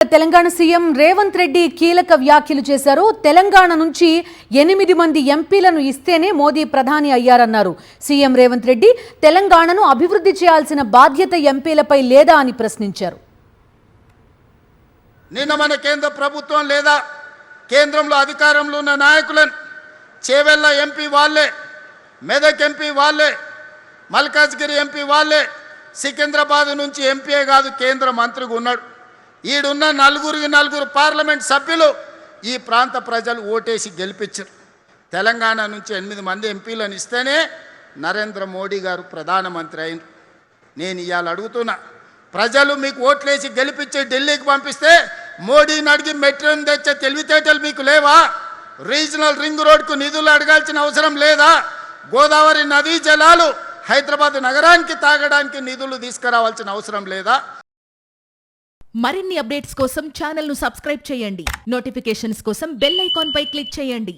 Telangana CM Revanth Reddy కీలక వ్యాఖ్యలు చేశారు. తెలంగాణ నుంచి 8 మంది ఎంపీలను ఇస్తేనే మోదీ ప్రధాని అయ్యారన్నారు. సీఎం రేవంత్ రెడ్డి తెలంగాణను అభివృద్ధి చేయాల్సిన బాధ్యత ఎంపీలపై లేదా అని ప్రశ్నించారు. నిన్న మన కేంద్ర ప్రభుత్వం లేదా కేంద్రంలో అధికారంలో ఉన్న నాయకులను చేవెళ్ళ ఎంపీ వాళ్ళే, మెదక్ ఎంపీ వాళ్ళే, మల్కాజ్గిరి ఎంపీ వాళ్ళే, సికింద్రాబాద్ నుంచి ఎంపీయే కాదు కేంద్ర మంత్రిగా ఉన్నాడు. ఈడున్న నలుగురు పార్లమెంట్ సభ్యులు ఈ ప్రాంత ప్రజలు ఓటేసి గెలిపించారు. తెలంగాణ నుంచి 8 మంది ఎంపీలను ఇస్తేనే నరేంద్ర మోడీ గారు ప్రధానమంత్రి అయిన. నేను ఇవాళ అడుగుతున్నా, ప్రజలు మీకు ఓట్లేసి గెలిపించి ఢిల్లీకి పంపిస్తే మోడీని అడిగి మెట్రోని తెచ్చే తెలివితేటలు మీకు లేవా? రీజనల్ రింగ్ రోడ్కు నిధులు అడగాల్సిన అవసరం లేదా? గోదావరి నదీ జలాలు హైదరాబాద్ నగరానికి తాగడానికి నిధులు తీసుకురావాల్సిన అవసరం లేదా? మరిన్ని అప్డేట్స్ కోసం ఛానల్ ను సబ్స్క్రైబ్ చేయండి. నోటిఫికేషన్స్ కోసం బెల్ ఐకాన్ పై క్లిక్ చేయండి.